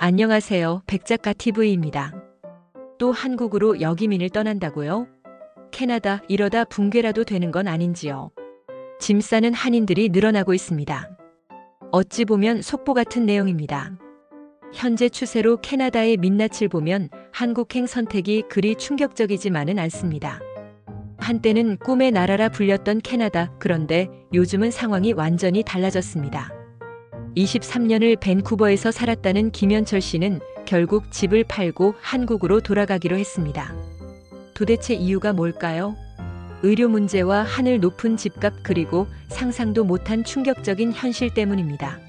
안녕하세요. 백작가 TV입니다. 또 한국으로 역이민을 떠난다고요? 캐나다, 이러다 붕괴라도 되는 건 아닌지요? 짐 싸는 한인들이 늘어나고 있습니다. 어찌 보면 속보 같은 내용입니다. 현재 추세로 캐나다의 민낯을 보면 한국행 선택이 그리 충격적이지만은 않습니다. 한때는 꿈의 나라라 불렸던 캐나다, 그런데 요즘은 상황이 완전히 달라졌습니다. 23년을 밴쿠버에서 살았다는 김현철 씨는 결국 집을 팔고 한국으로 돌아가기로 했습니다. 도대체 이유가 뭘까요? 의료 문제와 하늘 높은 집값, 그리고 상상도 못한 충격적인 현실 때문입니다.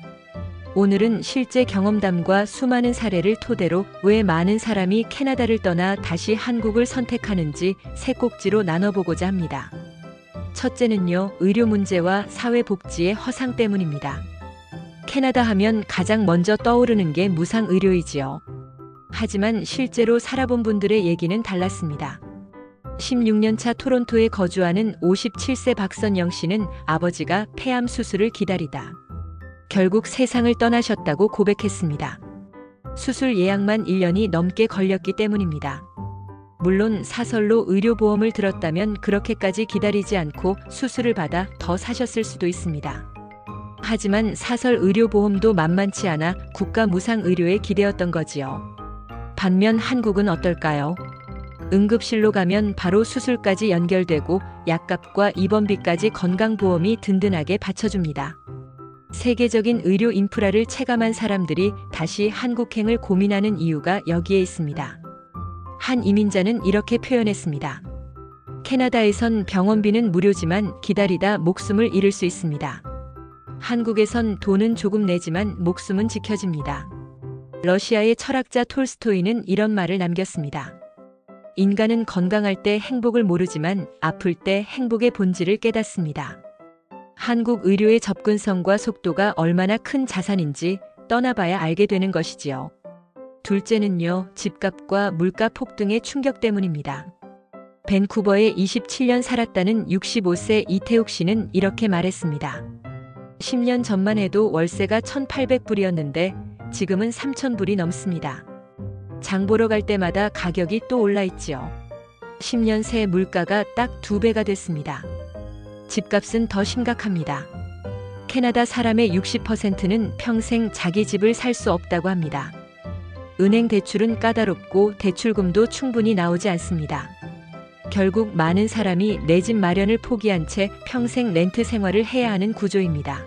오늘은 실제 경험담과 수많은 사례를 토대로 왜 많은 사람이 캐나다를 떠나 다시 한국을 선택하는지 세 꼭지로 나눠보고자 합니다. 첫째는요, 의료 문제와 사회복지의 허상 때문입니다. 캐나다 하면 가장 먼저 떠오르는 게 무상의료이지요. 하지만 실제로 살아본 분들의 얘기는 달랐습니다. 16년차 토론토에 거주하는 57세 박선영 씨는 아버지가 폐암 수술을 기다리다 결국 세상을 떠나셨다고 고백했습니다. 수술 예약만 1년이 넘게 걸렸기 때문입니다. 물론 사설로 의료보험을 들었다면 그렇게까지 기다리지 않고 수술을 받아 더 사셨을 수도 있습니다. 하지만 사설 의료보험도 만만치 않아 국가 무상의료에 기대었던 거지요. 반면 한국은 어떨까요? 응급실로 가면 바로 수술까지 연결되고 약값과 입원비까지 건강보험이 든든하게 받쳐줍니다. 세계적인 의료 인프라를 체감한 사람들이 다시 한국행을 고민하는 이유가 여기에 있습니다. 한 이민자는 이렇게 표현했습니다. 캐나다에선 병원비는 무료지만 기다리다 목숨을 잃을 수 있습니다. 한국에선 돈은 조금 내지만 목숨은 지켜집니다. 러시아의 철학자 톨스토이는 이런 말을 남겼습니다. 인간은 건강할 때 행복을 모르지만 아플 때 행복의 본질을 깨닫습니다. 한국 의료의 접근성과 속도가 얼마나 큰 자산인지 떠나봐야 알게 되는 것이지요. 둘째는요, 집값과 물가 폭등의 충격 때문입니다. 밴쿠버에 27년 살았다는 65세 이태욱 씨는 이렇게 말했습니다. 10년 전만 해도 월세가 1,800불이었는데 지금은 3,000불이 넘습니다. 장 보러 갈 때마다 가격이 또 올라 있지요. 10년 새 물가가 딱 2배가 됐습니다. 집값은 더 심각합니다. 캐나다 사람의 60%는 평생 자기 집을 살 수 없다고 합니다. 은행 대출은 까다롭고 대출금도 충분히 나오지 않습니다. 결국 많은 사람이 내 집 마련을 포기한 채 평생 렌트 생활을 해야 하는 구조입니다.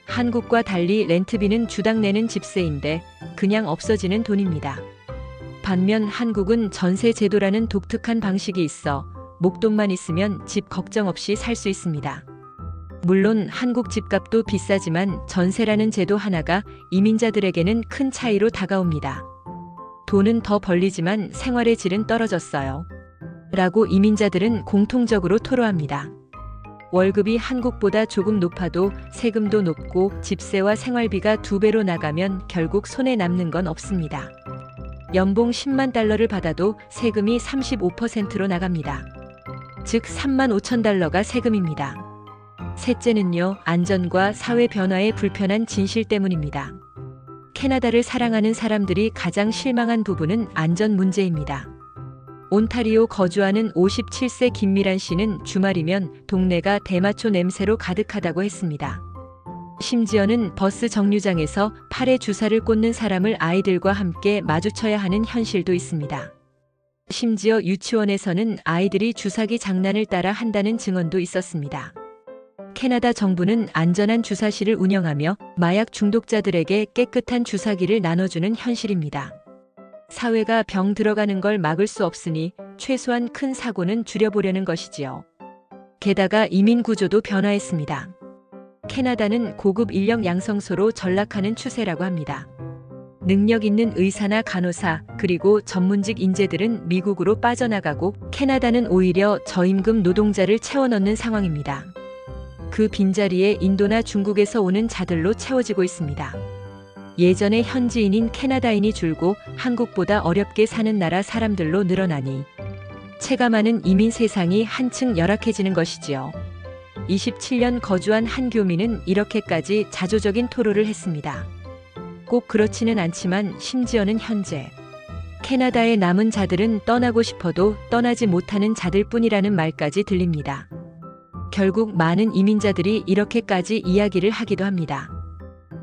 한국과 달리 렌트비는 주당 내는 집세인데 그냥 없어지는 돈입니다. 반면 한국은 전세 제도라는 독특한 방식이 있어 목돈만 있으면 집 걱정 없이 살 수 있습니다. 물론 한국 집값도 비싸지만 전세라는 제도 하나가 이민자들에게는 큰 차이로 다가옵니다. 돈은 더 벌리지만 생활의 질은 떨어졌어요. 라고 이민자들은 공통적으로 토로합니다. 월급이 한국보다 조금 높아도 세금도 높고 집세와 생활비가 2배로 나가면 결국 손에 남는 건 없습니다. 연봉 10만 달러를 받아도 세금이 35%로 나갑니다. 즉 3만 5천 달러가 세금입니다. 셋째는요, 안전과 사회 변화의 불편한 진실 때문입니다. 캐나다를 사랑하는 사람들이 가장 실망한 부분은 안전 문제입니다. 온타리오 거주하는 57세 김미란 씨는 주말이면 동네가 대마초 냄새로 가득하다고 했습니다. 심지어는 버스 정류장에서 팔에 주사를 꽂는 사람을 아이들과 함께 마주쳐야 하는 현실도 있습니다. 심지어 유치원에서는 아이들이 주사기 장난을 따라 한다는 증언도 있었습니다. 캐나다 정부는 안전한 주사실을 운영하며 마약 중독자들에게 깨끗한 주사기를 나눠주는 현실입니다. 사회가 병 들어가는 걸 막을 수 없으니 최소한 큰 사고는 줄여보려는 것이지요. 게다가 이민 구조도 변화했습니다. 캐나다는 고급 인력 양성소로 전락하는 추세라고 합니다. 능력 있는 의사나 간호사, 그리고 전문직 인재들은 미국으로 빠져나가고 캐나다는 오히려 저임금 노동자를 채워넣는 상황입니다. 그 빈자리에 인도나 중국에서 오는 자들로 채워지고 있습니다. 예전에 현지인인 캐나다인이 줄고 한국보다 어렵게 사는 나라 사람들로 늘어나니 체감하는 이민 세상이 한층 열악해지는 것이지요. 27년 거주한 한 교민은 이렇게까지 자조적인 토로를 했습니다. 꼭 그렇지는 않지만 심지어는 현재 캐나다에 남은 자들은 떠나고 싶어도 떠나지 못하는 자들 뿐이라는 말까지 들립니다. 결국 많은 이민자들이 이렇게까지 이야기를 하기도 합니다.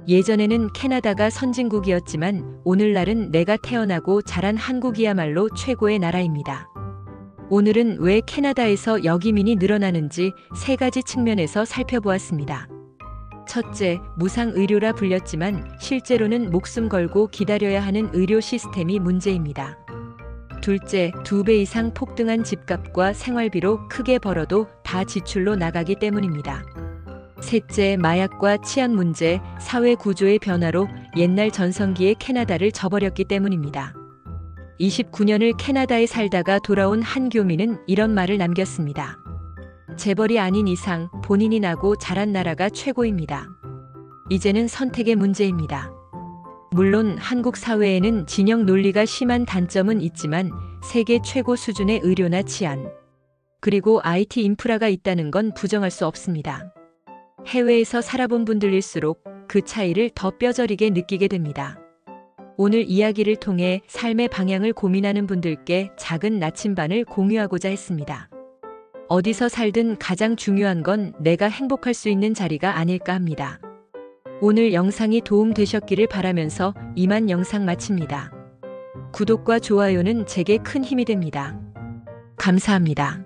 예전에는 캐나다가 선진국이었지만 오늘날은 내가 태어나고 자란 한국이야말로 최고의 나라입니다. 오늘은 왜 캐나다에서 여기민이 늘어나는지 세 가지 측면에서 살펴보았습니다. 첫째, 무상 의료라 불렸지만 실제로는 목숨 걸고 기다려야 하는 의료 시스템이 문제입니다. 둘째, 2배 이상 폭등한 집값과 생활비로 크게 벌어도 다 지출로 나가기 때문입니다. 셋째, 마약과 치안 문제, 사회 구조의 변화로 옛날 전성기의 캐나다를 저버렸기 때문입니다. 29년을 캐나다에 살다가 돌아온 한 교민은 이런 말을 남겼습니다. 재벌이 아닌 이상 본인이 나고 자란 나라가 최고입니다. 이제는 선택의 문제입니다. 물론 한국 사회에는 진영 논리가 심한 단점은 있지만 세계 최고 수준의 의료나 치안, 그리고 IT 인프라가 있다는 건 부정할 수 없습니다. 해외에서 살아본 분들일수록 그 차이를 더 뼈저리게 느끼게 됩니다. 오늘 이야기를 통해 삶의 방향을 고민하는 분들께 작은 나침반을 공유하고자 했습니다. 어디서 살든 가장 중요한 건 내가 행복할 수 있는 자리가 아닐까 합니다. 오늘 영상이 도움되셨기를 바라면서 이만 영상 마칩니다. 구독과 좋아요는 제게 큰 힘이 됩니다. 감사합니다.